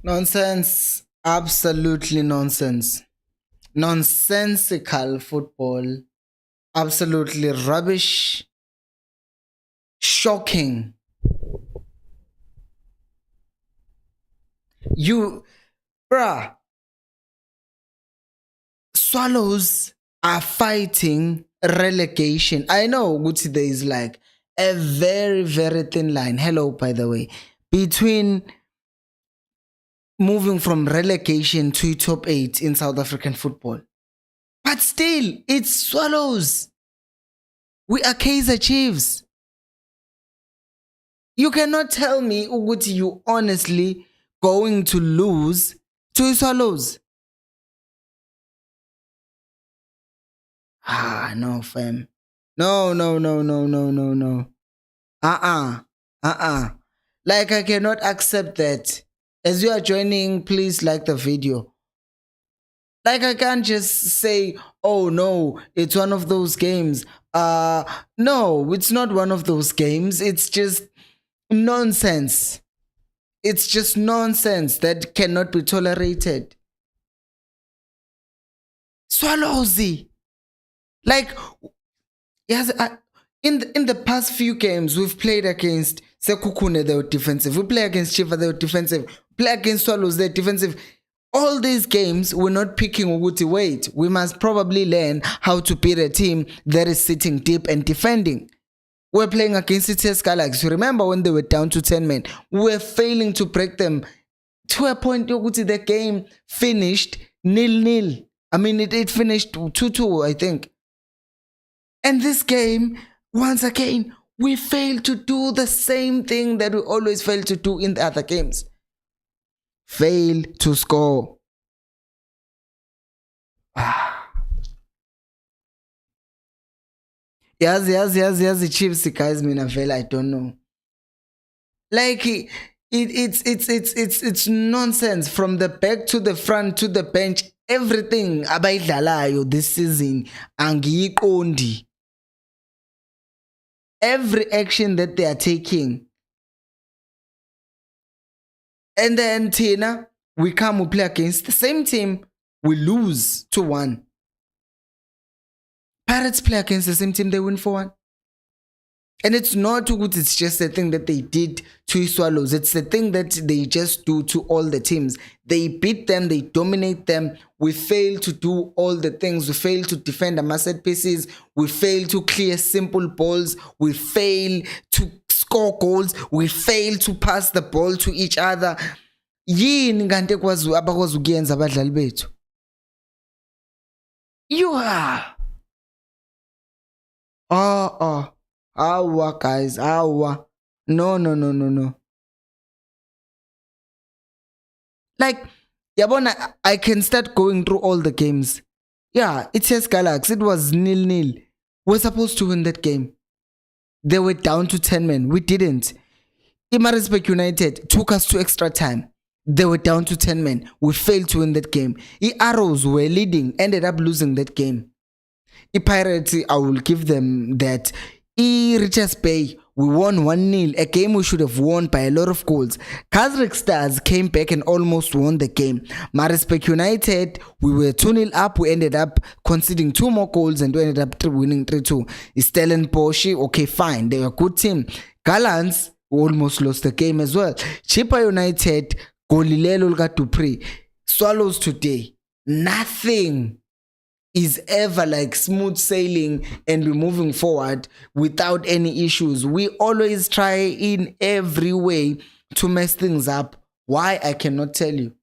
Nonsense. Absolutely nonsense. Nonsensical football. Absolutely rubbish. Shocking. Bruh. Swallows are fighting relegation. I know Gucci there is like a very, very thin line. Hello, by the way. Between moving from relegation to top 8 in South African football. But still, it's Swallows. We are Kaizer Chiefs. You cannot tell me, Uguti, you honestly going to lose to Swallows. No, fam. No. Like, I cannot accept that. As you are joining, please like the video. Like, I can't just say, oh no, it's one of those games. No, it's not one of those games. It's just nonsense. It's just nonsense that cannot be tolerated. Swallowsy. Like, yes, in the past few games, we've played against Sekukune, they were defensive. We play against Chifa, they were defensive. Play against Swallows, they're defensive. All these games, we're not picking Uguti. Wait, we must probably learn how to beat a team that is sitting deep and defending. We're playing against CTS Galaxy. Remember when they were down to 10 men? We're failing to break them to a point. Uguti, the game finished 0-0. I mean, it finished 2-2, I think. And this game, once again, we failed to do the same thing that we always fail to do in the other games. Fail to score. Yes, the Chiefs guys, I don't know. Like it's nonsense from the back to the front to the bench. Everything abayidlalayo this season angiyiqondi. Every action that they are taking. And then Tina, we come, we play against the same team, we lose 2-1. Pirates play against the same team, they win 4-1. And it's not too good, it's just a thing that they did to Swallows. It's the thing that they just do to all the teams. They beat them, they dominate them. We fail to do all the things. We fail to defend our set pieces. We fail to clear simple balls. We fail to score goals. We fail to pass the ball to each other. Yini kanti abakwazi ukuyenza abadlali bethu? You are. Awa guys, awa. No. Like, yabona, I can start going through all the games. Yeah, it says Galaxy. It was 0-0. We're supposed to win that game. They were down to 10 men. We didn't. Pietermaritzburg United took us to extra time. They were down to 10 men. We failed to win that game. Arrows were leading, ended up losing that game. Pirates, I will give them that. Richards Bay, we won 1-0, a game we should have won by a lot of goals. Kaizer Stars came back and almost won the game. Maritzburg United, we were 2-0 up, we ended up conceding 2 more goals and we ended up winning 3-2. Stellenbosch, okay, fine, they were a good team. Gallants, we almost lost the game as well. Chipa United, Golilelo Olga Dupree. Swallows today, nothing is ever like smooth sailing and we're moving forward without any issues. We always try in every way to mess things up. Why? I cannot tell you.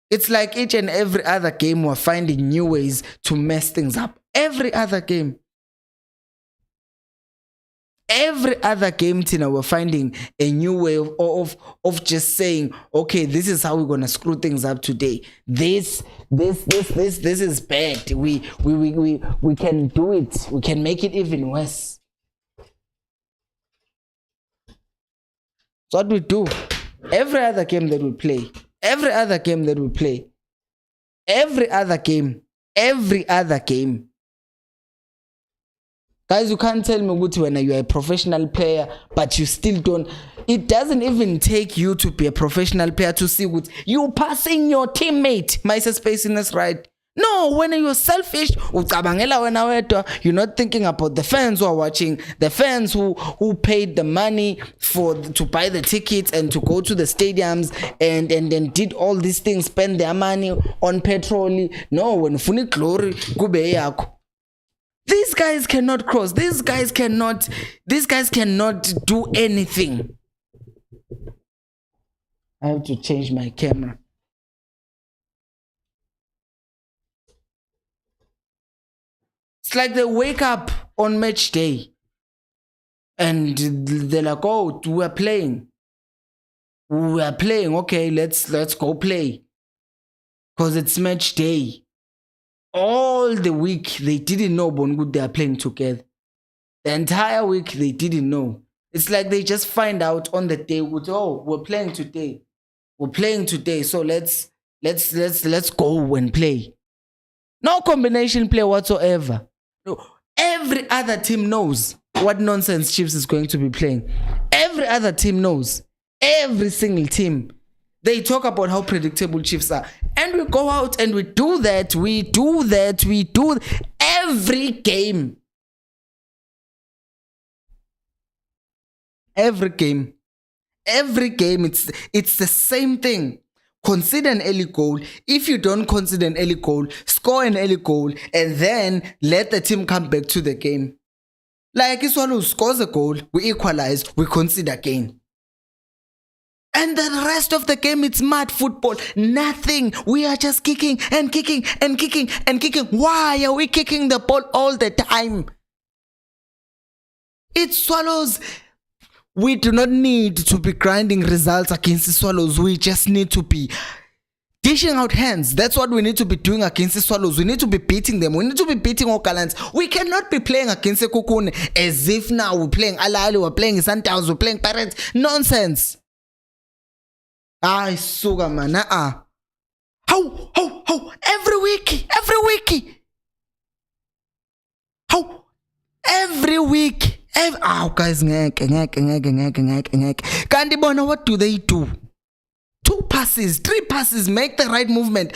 It's like each and every other game we're finding new ways to mess things up. Every other game. Every other game, Tina, we're finding a new way of just saying, okay, this is how we're gonna screw things up today. This is bad. We can do it. We can make it even worse. So what we do, every other game that we play, every other game, Guys, you can't tell me when you're a professional player, but you still don't. It doesn't even take you to be a professional player to see what you passing your teammate. My space in this right. No, when you're selfish, you're not thinking about the fans who are watching, the fans who paid the money to buy the tickets and to go to the stadiums and did all these things, spend their money on petrol. No, when funi glory, kube yako. These guys cannot cross. These guys cannot do anything. I have to change my camera. It's like they wake up on match day and they're like, oh, we're playing. Okay, let's go play. Because it's match day. All the week, they didn't know Bongood they are playing together. The entire week, they didn't know. It's like they just find out on the day, oh, we're playing today. We're playing today, so let's go and play. No combination play whatsoever. No, every other team knows what nonsense Chiefs is going to be playing. Every other team knows. Every single team. They talk about how predictable Chiefs are. And we go out and we do that. We do every game. Every game, it's the same thing. Consider an early goal. If you don't consider an early goal, score an early goal and then let the team come back to the game. Like Iswalu scores a goal, we equalize, we concede again. And the rest of the game, it's mad football. Nothing. We are just kicking and kicking and kicking and kicking. Why are we kicking the ball all the time? It Swallows. We do not need to be grinding results against the Swallows. We just need to be dishing out hands. That's what we need to be doing against the Swallows. We need to be beating them. We need to be beating Okalans. We cannot be playing against the Kukun as if now we're playing Alali, we're playing Santowns, we're playing Pirates. Nonsense. Sugar man. How? Every week. How? Every week. Guys, Candy Bona, what do they do? 2 passes, 3 passes, make the right movement.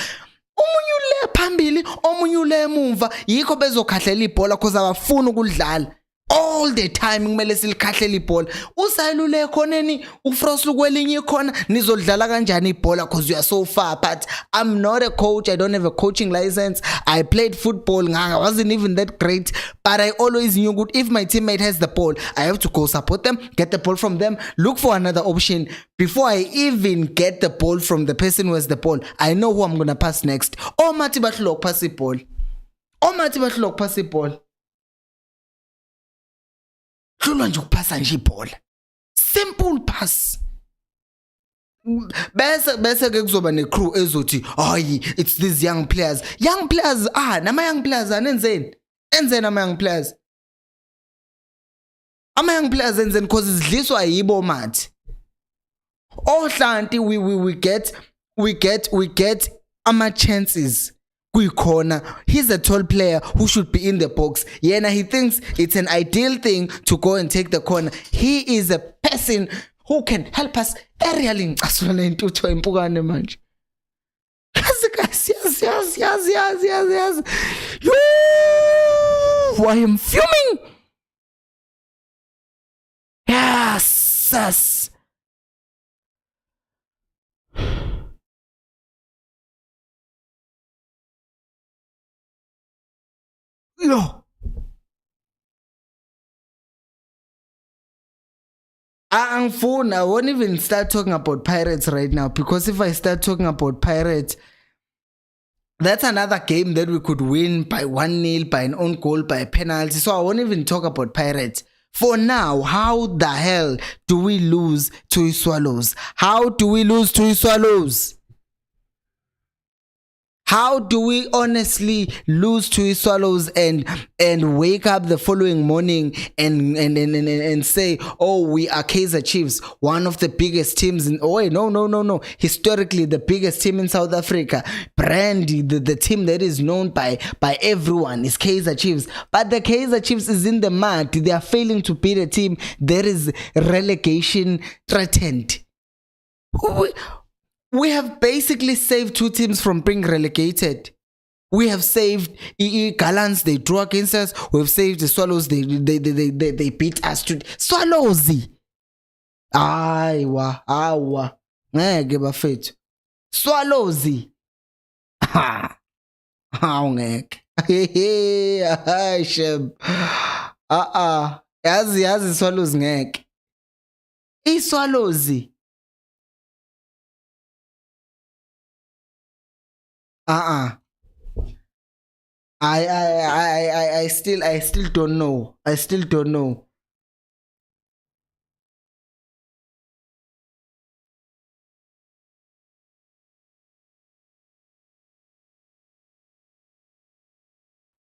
Omunye ule phambili, omunye ule emuva, yikho bezokhahlela ibhola cause abafuna ukudlala. All the time kumele silikhahlela ibhola. Usayilule khoneni, uFrost kwelinye ikhona, nizodlala kanjani ibhola cause you are so far. But I'm not a coach. I don't have a coaching license. I played football. I wasn't even that great. But I always knew good. If my teammate has the ball, I have to go support them, get the ball from them, look for another option. Before I even get the ball from the person who has the ball, I know who I'm going to pass next. Oh, Mati Batlok pass the ball. Simple pass. Bese ke kuzoba ne crew ezothi hayi it's these young players nama young players anenzeni ama young players enzeni cause izidliswa yibo mathi ohlanti we get ama chances kuyikhona. He's a tall player who should be in the box. Yena he thinks it's an ideal thing to go and take the corner. He is a person who can help us aerialing. Asifana intutho impukane manje. Guys, yes. I am fuming. Yes. No. I won't even start talking about Pirates right now, because if I start talking about Pirates, that's another game that we could win by 1-0, by an own goal, by a penalty. So I won't even talk about Pirates. For now, how the hell do we lose to Swallows? How do we lose to Swallows? How do we honestly lose to Swallows and wake up the following morning and say, oh, we are Kaizer Chiefs, one of the biggest teams in no. Historically, the biggest team in South Africa. Brandy, the team that is known by everyone is Kaizer Chiefs. But the Kaizer Chiefs is in the mud. They are failing to beat a team that is relegation threatened. We have basically saved two teams from being relegated. We have saved Gallants, they drew against us. We have saved the Swallows, they beat us to Swallows. Awa. Ngeke bafethu. Swallows. Ha. Ngeke. Hayi shem. Yazi Swallows ngeke. iSwallows. I still don't know. I still don't know.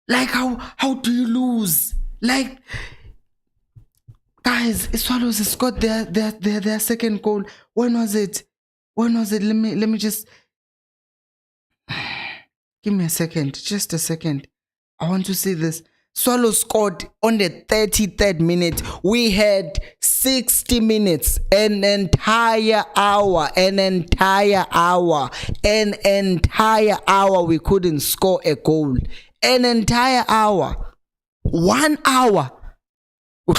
Like how do you lose? Like, guys, Swallows has got their second goal. When was it? Let me just give me a second. Just a second. I want to see this. Swallows scored on the 33rd minute. We had 60 minutes, an entire hour. We couldn't score a goal. An entire hour. 1 hour. 1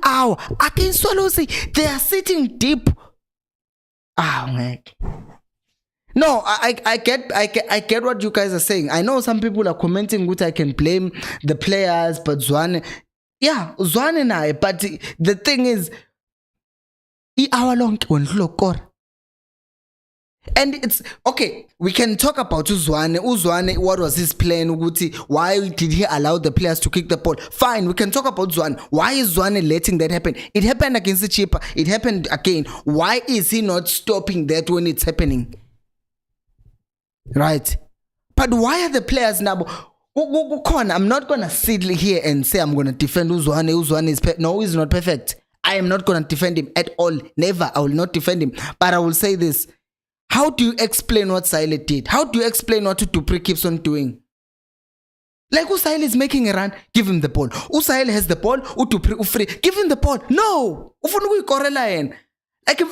hour. Against Swallows, they are sitting deep. Man. No, I get what you guys are saying. I know some people are commenting which I can blame the players, but Zwane and I, but the thing is, hour long and it's okay. We can talk about Uzwane. What was his plan? Why did he allow the players to kick the ball? Fine, we can talk about Zwane. Why is Zwane letting that happen? It happened against the Chipa. It happened again. Why is he not stopping that when it's happening? Right? But why are the players now? I'm not gonna sit here and say I'm gonna defend Uzwane. Uzwane is no, he's not perfect. I am not gonna defend him at all. Never. I will not defend him. But I will say this. How do you explain what Sile did? How do you explain what Dupri keeps on doing? Like Usail is making a run, give him the ball. Usail has the ball, Dupri free, give him the ball. No! Like if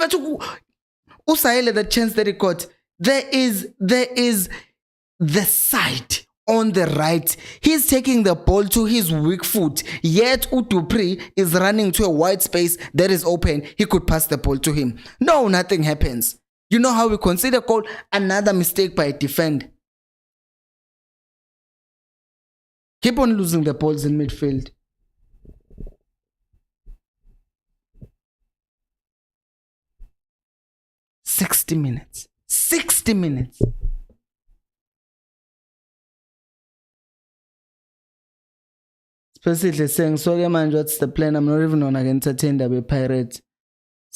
Usail, the chance that he got, there is the side on the right. He's taking the ball to his weak foot. Yet Dupri is running to a wide space that is open. He could pass the ball to him. No, nothing happens. You know how we consider goal? Another mistake by a defender. Keep on losing the balls in midfield. $60 minutes. 60 minutes. Especially saying, sorry man, what's the plan? I'm not even gonna entertain the Pirates.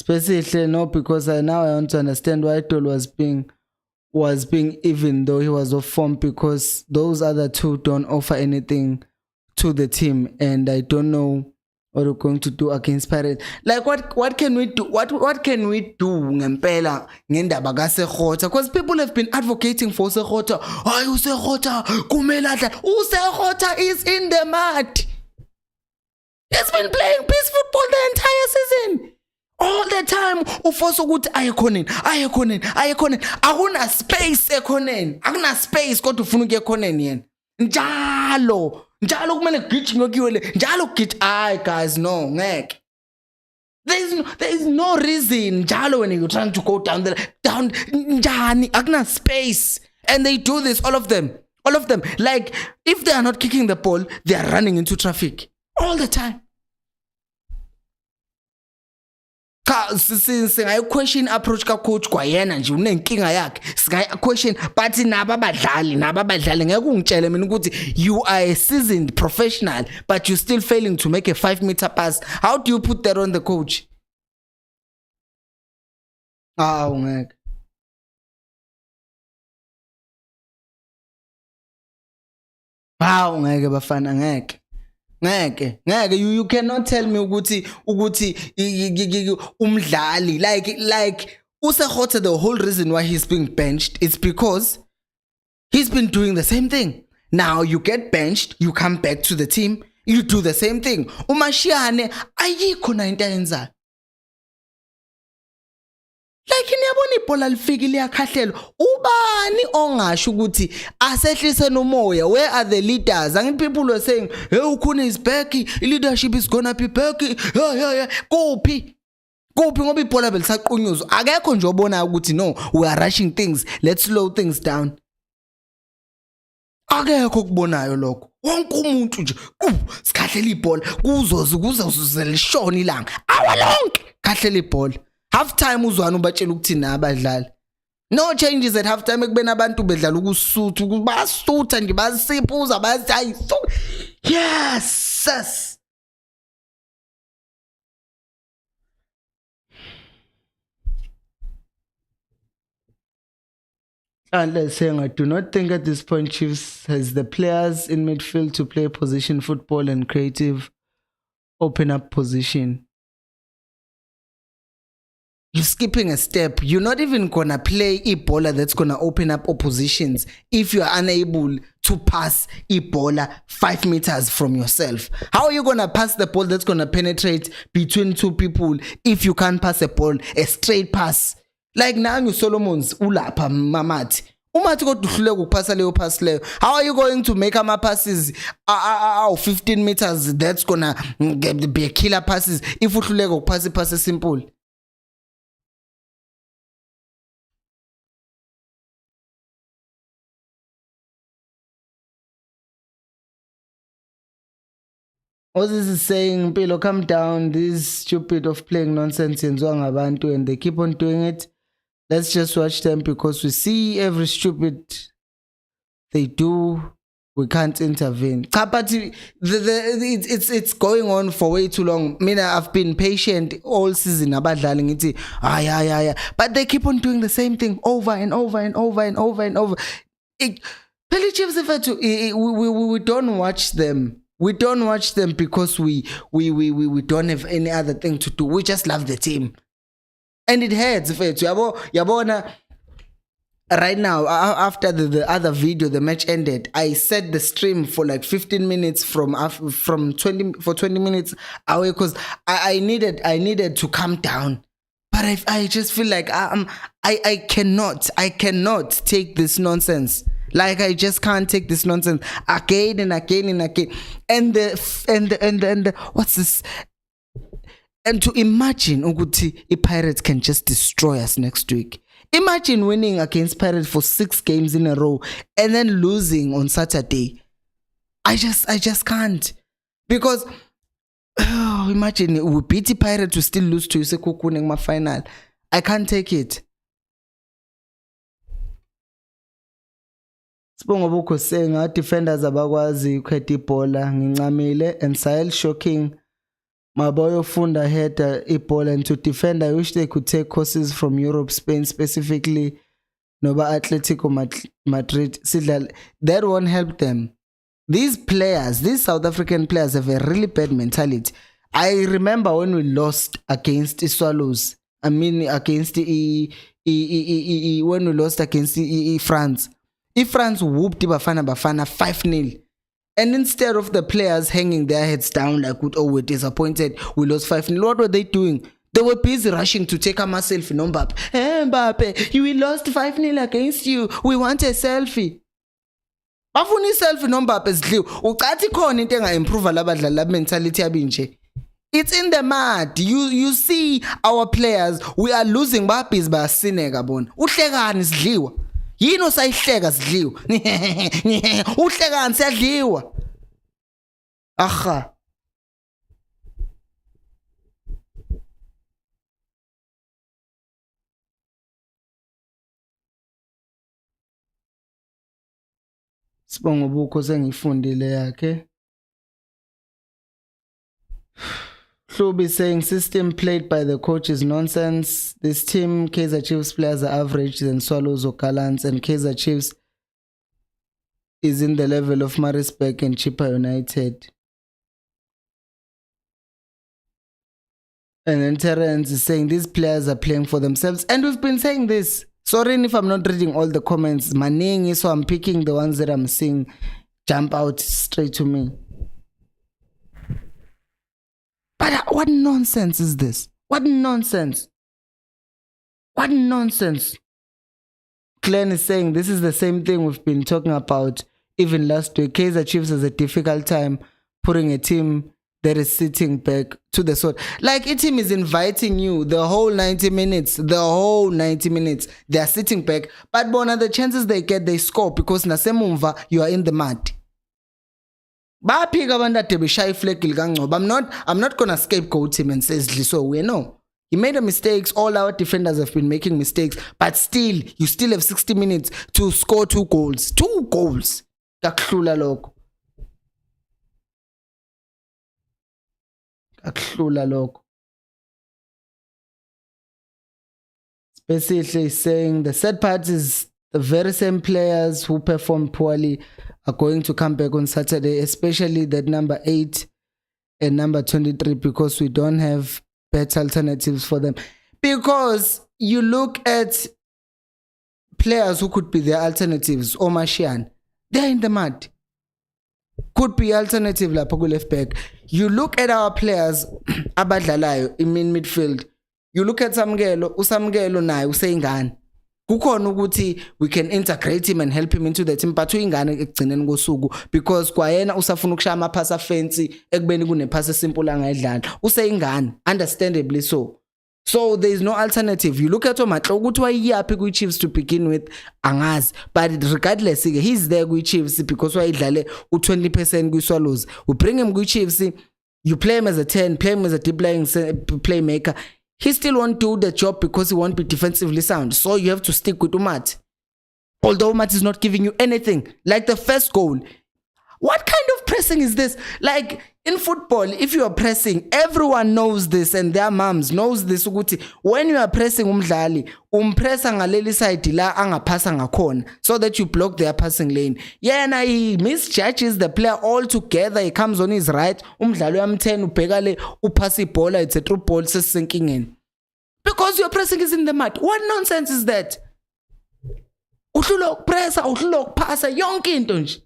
Especially no, because now I want to understand why Tol was being even though he was off form, because those other two don't offer anything to the team, and I don't know what we're going to do against Pirates. Like what can we do? What can we do ngempela ngendaba kaSekhota? Because people have been advocating for Sekhota. Hayi uSekhota kumele adlale. uSekhota is in the mud. He's been playing peace football the entire season. All the time ufosa ukuthi ayekhoneni akuna space ekhoneni, akuna space kodwa ufuna ukuya ekhoneni yena njalo kumele gijime kuyiwele njalo guys, no ngeke. There is no reason njalo when you're trying to go down njani akuna space. And they do this, all of them, like if they are not kicking the ball, they are running into traffic all the time. Singayi question approach ka coach kwayena nje unenkinga yakhe, singayi question, but nabo abadlali ngeke ungitshele mina ukuthi you are a seasoned professional but you still failing to make a 5-meter pass. How do you put that on the coach? Ngeke. Hawu ngeke bafana ngeke. You cannot tell me ukuthi umdlali like uSekgotse, the whole reason why he's being benched is because he's been doing the same thing. Now you get benched, you come back to the team, you do the same thing. Umashiane ayikho na into ayenzayo. Like niyabona ibhola lifike liyakhahlela, ubani ongasho ukuthi asehlise nomoya? Where are the leaders? And people were saying, hey, Ukhune is back, leadership is gonna be back. Yeah. Kuphi ngoba ibhola belisaqhunyuzwa. Akekho nje obona ukuthi no, we are rushing things, let's slow things down. Akekho kubonayo lokho. Wonke umuntu nje sikhahlela ibhola kuzoze lishona ilanga. Awalonke khahlela ibhola. Half time uzwana ubatshela ukuthi na abadlali. No changes at half time ekubena abantu bedlala ukusutha basutha nje basiphuza bathi yes. And let's say, I do not think at this point Chiefs has the players in midfield to play position football and creative open up position. You're skipping a step. You're not even gonna play Ebola that's gonna open up oppositions if you are unable to pass Ebola 5 meters from yourself. How are you gonna pass the ball that's gonna penetrate between two people if you can't pass a ball, a straight pass? Like now you Solomon's ulapa mamati. Umathi kodwa uhluleka ukuphasa leyo pass leyo. How are you going to make ama passes 15 meters that's gonna be a killer passes if uhluleka ukuphasa pass simple? Moses is saying, Pilo, calm down. This stupid of playing nonsense in Zwangabantu and they keep on doing it. Let's just watch them because we see every stupid they do. We can't intervene. But it's going on for way too long. I mean, I've been patient all season about darling. But they keep on doing the same thing over and over and over and over and over. We don't watch them. We don't watch them because we don't have any other thing to do. We just love the team. And it hurts. Yabona, right now, after the other video, the match ended, I set the stream for like 15 minutes from 20 minutes away because I needed to calm down. But I just feel like I cannot take this nonsense. Like I just can't take this nonsense again and again and again. And the what's this? And to imagine Uguti, Pirates can just destroy us next week. Imagine winning against Pirates for 6 games in a row and then losing on Saturday. I just can't. Because imagine we beat the Pirates to still lose to Isekukune in my final. I can't take it. Sibongobuko saying our defenders abakwazi ukhetha ibhola ngincamile and Sahel shocking. Maboyo Funda had ibhola and to defend I wish they could take courses from Europe, Spain specifically, Noba Atletico Madrid. That won't help them. These players, these South African players have a really bad mentality. I remember when we lost against the Swallows. I mean against when we lost against France. If France whooped Bafana 5-0, and instead of the players hanging their heads down like, oh, we're disappointed, we lost 5-0, what were they doing? They were busy rushing to take a selfie. No, Mbappe. Hey, Mbappe, we lost 5-0 against you. We want a selfie. Bafuna selfie no Mbappe sidliwe. Ucathi khona into enga-improve labadlali la mentality yabinje. It's in the mud. You see our players, we are losing babhizi bayasineka bona. Uhlekani sidliwa. Yini sayihleka sidliwa. Uhlekani siyadliwa. Aha. Sibonga ubukho sengifundile yakhe. Hlubi saying system played by the coach is nonsense. This team, Kaizer Chiefs players are average than Swallows or Gallants, and Kaizer Chiefs is in the level of Maritzburg and Chippa United. And then Terence is saying these players are playing for themselves. And we've been saying this. Sorry if I'm not reading all the comments. Maningi, so I'm picking the ones that I'm seeing jump out straight to me. But what nonsense is this? What nonsense? What nonsense? Glenn is saying this is the same thing we've been talking about even last week. Kaizer Chiefs has a difficult time putting a team that is sitting back to the sword. Like a team is inviting you the whole 90 minutes. They are sitting back. But bona the chances they get, they score because nasemumva you are in the mud. I'm not gonna scapegoat him and say so we know. He made a mistakes. All our defenders have been making mistakes, but still, you still have 60 minutes to score 2 goals. 2 goals. Kaklula loko. Basically saying the sad part is the very same players who performed poorly are going to come back on Saturday, especially that number 8 and number 23, because we don't have better alternatives for them. Because you look at players who could be their alternatives, Omashian, they're in the mud. Could be alternative like Pogo left back. You look at our players, abadlalayo in midfield. You look at Usamgelo naye useyingane. Kukhona ukuthi we can integrate him and help him into the team, but uyingane ekugcineni kosuku because kwayena usafuna ukushaya amaphasi afensi ekubeni kunephasi simple angayidlala. Useyingane, understandably so. So there is no alternative. You look at Omatlo ukuthi wayiyapi ku Chiefs to begin with, angazi, but regardless he's there ku Chiefs because wayidlale u20% ku Swallows. We bring him ku Chiefs, you play him as a 10, play him as a deep lying playmaker. He still won't do the job because he won't be defensively sound. So you have to stick with Umat. Although Umat is not giving you anything. Like the first goal. What kind of pressing is this? Like in football, if you are pressing, everyone knows this and their moms knows this. When you are pressing umdlali, umpressa ngaleli side la angaphasa ngakhona so that you block their passing lane. Yeah, and he misjudges the player altogether. He comes on his right, umdlali uyamthena ubheka le uphasa ibhola, it's a true ball sinking in. Because your pressing is in the mud. What nonsense is that? Uhlulok pressa, uhlulok pasa, yonke into nje.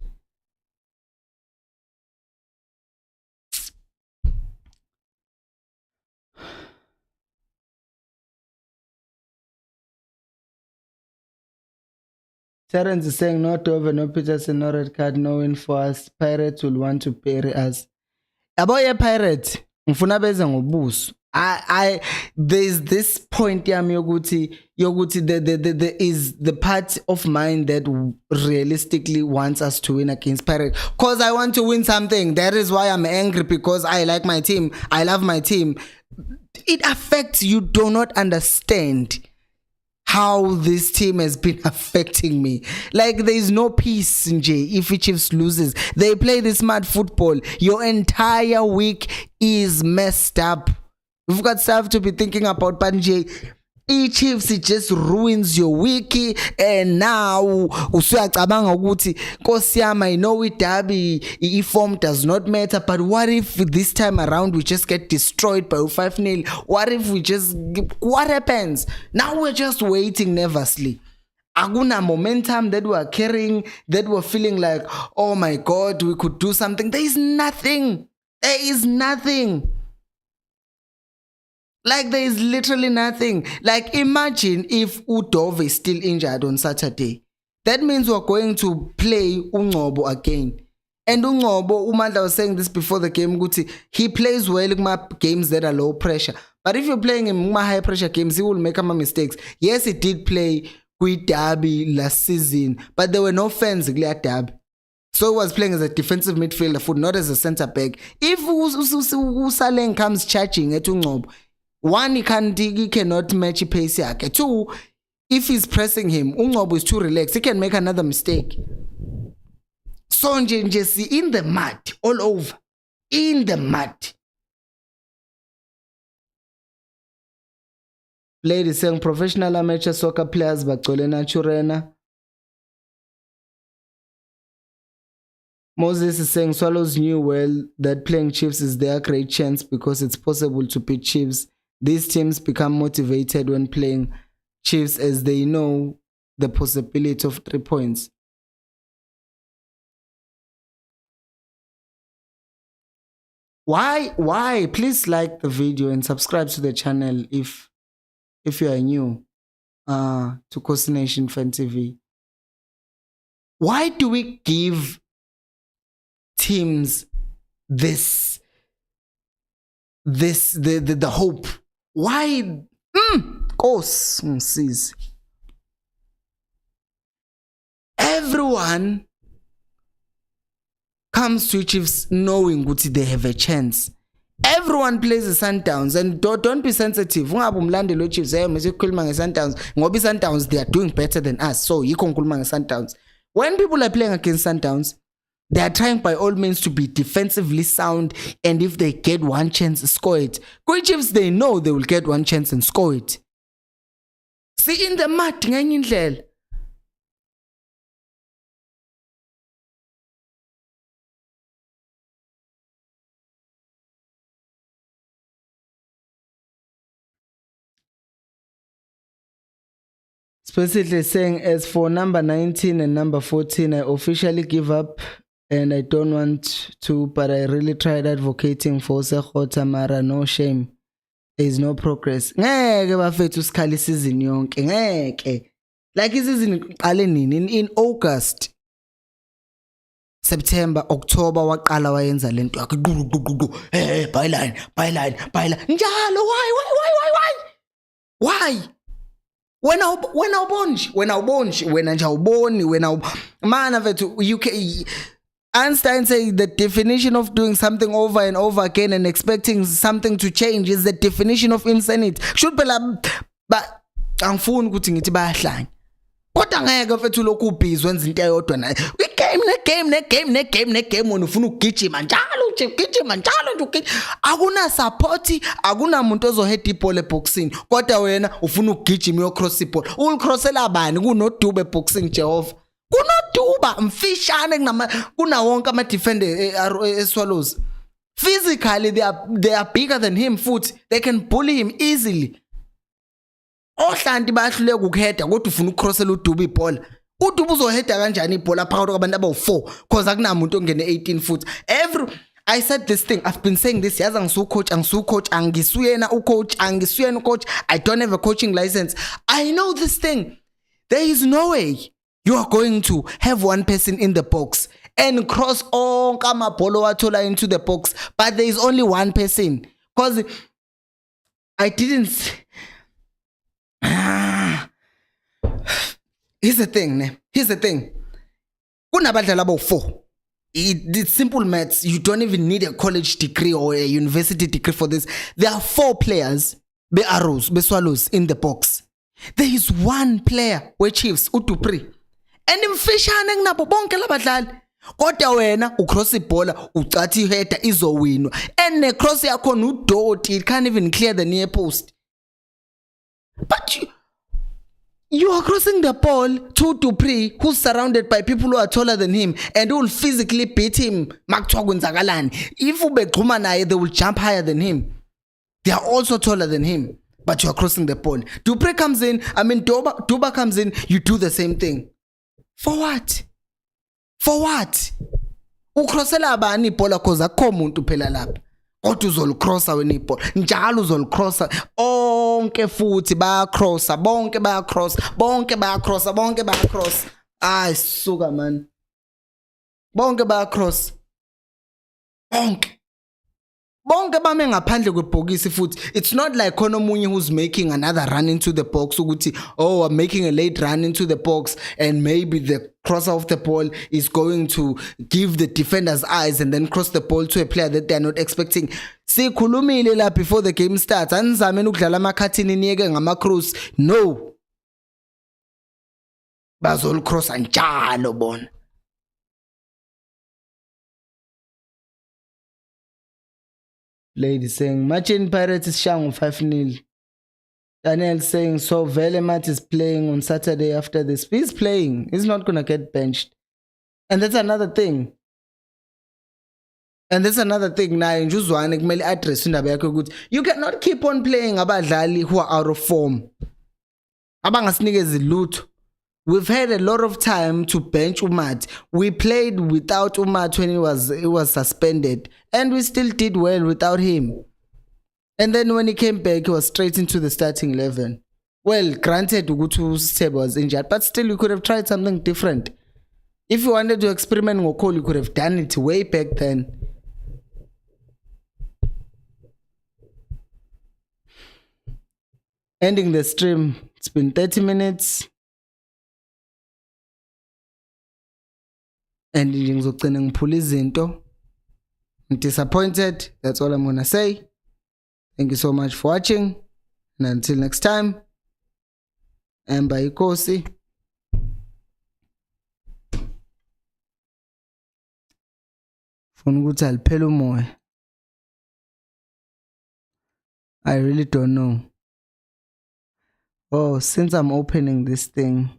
Terence is saying no Dover, no Peterson, no red card, no win for us. Pirates will want to bury us. About Pirates, ngifuna beze ngobuso. There's this point yami yokuthi there is the part of mine that realistically wants us to win against Pirates because I want to win something. That is why I'm angry, because I like my team. I love my team. It affects you. Do not understand how this team has been affecting me. Like there is no peace in J if Chiefs loses. They play this mad football. Your entire week is messed up. We've got stuff to be thinking about, but J, Chiefs, it just ruins your wiki. And now usuyacabanga ukuthi Nkosi yami, I know it derby form does not matter, but what if this time around we just get destroyed by 5-0? What if what happens? Now we're just waiting nervously. Aguna momentum that we're carrying, that we're feeling like, oh my God, we could do something. There is nothing. Like there is literally nothing. Like imagine if Udove is still injured on Saturday. That means we're going to play Ungcobo again. And Ungcobo, Umanda was saying this before the game, he plays well in my games that are low pressure. But if you're playing in my high pressure games, he will make some mistakes. Yes, he did play with Derby last season, but there were no fans at Derby. So he was playing as a defensive midfielder, not as a centre back. If Usaleng comes charging at Ungcobo, one, he cannot match pace yakhe. 2, if he's pressing him, Ungcobo is too relaxed. He can make another mistake. So nje in the mud, all over. In the mud. Lady saying professional amateur soccer players bagcwele naturena. Moses is saying Swallows knew well that playing Chiefs is their great chance because it's possible to beat Chiefs. These teams become motivated when playing Chiefs as they know the possibility of 3 points. Why? Please like the video and subscribe to the channel if you are new to Coast Nation Fan TV. Why do we give teams the hope? Why? Course, sis. Everyone comes to Chiefs knowing that they have a chance. Everyone plays the Sundowns, and don't be sensitive. Chiefs, Sundowns, they are doing better than us. So you can Sundowns. When people are playing against Sundowns, they are trying by all means to be defensively sound, and if they get one chance, score it. Great Chiefs, they know they will get one chance and score it. See, in the mat, specifically saying, as for number 19 and number 14, I officially give up and I don't want to, but I really tried advocating for Sekhota Mara. No shame. There is no progress. Like in August, September, October, waqala wayenza lento yakhe byline njalo. Why? When you can. Einstein said the definition of doing something over and over again and expecting something to change is the definition of insanity. Should be but angifuni ukuthi ngithi bayahlanya. Kodwa ngeke mfethu lokhu ubhizi wenza into eyodwa naye. Game wona ufuna ukugijima njalo nje akuna support, akuna umuntu ozohead ibhola eboxing. Kodwa wena ufuna ukugijima uyocross ibhola. Ulicrossela bani kunodube eboxing Jehova? Kunoduba mfishane kuna wonke ama defender eSwallows. Physically they are bigger than him futhi. They can bully him easily. Ohlanti bayahluleka ukuheada kodwa ufuna ukcrossela uDuba ibhola. uDuba uzoheada kanjani ibhola phakathi kwabantu abawu4 because akunamuntu ongene 18 foot. I said this thing, I've been saying this, yazi angisucoach, angisuyena ucoach, I don't have a coaching license. I know this thing. There is no way you are going to have one person in the box and cross all amabholo wathola into the box, but there is only one person. Because I didn't. Here's the thing. Kunabadlali abawu4. It's simple maths. You don't even need a college degree or a university degree for this. There are 4 players, be arrows, be Swallows in the box. There is one player we Chiefs uDupree. And mfishane kunabo bonke labadlali. Kodwa wena ucross ibhola ucathi header izowinwa. And the cross yakho udoti, it can't even clear the near post. But you are crossing the ball to Dupree, who's surrounded by people who are taller than him and who will physically beat him. If ubegxuma naye, they will jump higher than him. They are also taller than him, but you are crossing the ball. Dupree comes in, Duba comes in, you do the same thing. For what? Ucrossela abani ibhola cause akho umuntu phela lapha. Kodwa uzolcrossa wena ibhola. Njalo uzolcrossa. Bonke futhi bayacrossa, bonke bayacross. Ay suka man. Bonke bayacross. Bonke bame ngaphandle kwebhokisi futhi. It's not like khona omunye who's making another run into the box ukuthi I'm making a late run into the box and maybe the crosser of the ball is going to give the defenders eyes and then cross the ball to a player that they're not expecting. Sikhulumile la before the game starts. Anizameni ukudlala amakhathini niyeke ngama-cross. No. Bazolcrossa njalo bona. Lady saying, Machin Pirates is shang 5-0. Daniel saying, so Velemat is playing on Saturday after this. He's playing. He's not going to get benched. And that's another thing. And that's another thing nayo nje uzwane kumele address indaba yakhe ukuthi you cannot keep on playing abadlali who are out of form abangasinikezi lutho. We've had a lot of time to bench Umat. We played without Umat when he was suspended, and we still did well without him. And then when he came back, he was straight into the starting 11. Well, granted, Ugutu Sebe was injured, but still you could have tried something different. If you wanted to experiment with Cole, you could have done it way back then. Ending the stream. It's been 30 minutes. And I'm disappointed. That's all I'm gonna say. Thank you so much for watching. And until next time, Emba Ikosi. I really don't know. Oh, since I'm opening this thing,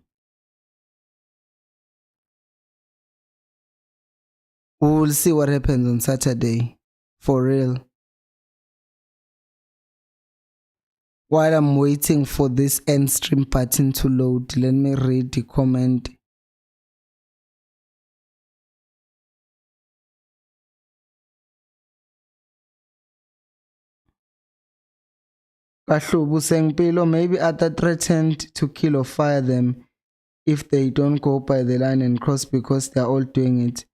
we'll see what happens on Saturday. For real. While I'm waiting for this end stream button to load, let me read the comment. Kahlubu saying Pilo, maybe Arthur threatened to kill or fire them if they don't go by the line and cross because they're all doing it.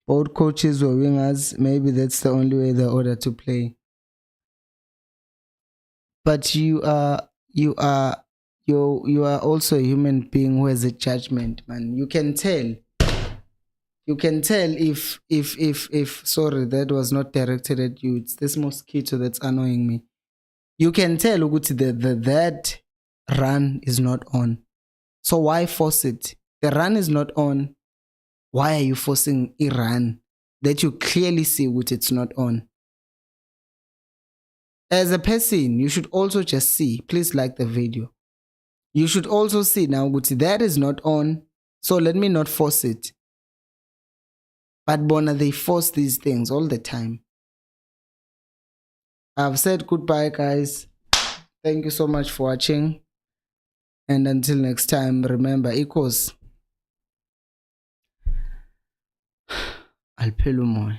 Both coaches were wingers. Maybe that's the only way they're ordered to play. But you are also a human being who has a judgment, man. You can tell. You can tell if sorry, that was not directed at you. It's this mosquito that's annoying me. You can tell that run is not on. So why force it? The run is not on. Why are you forcing a run that you clearly see which it's not on? As a person, you should also just see, please like the video. You should also see now which that is not on. So let me not force it. But Bona, they force these things all the time. I've said goodbye, guys. Thank you so much for watching. And until next time, remember, equals. Alpelumoy.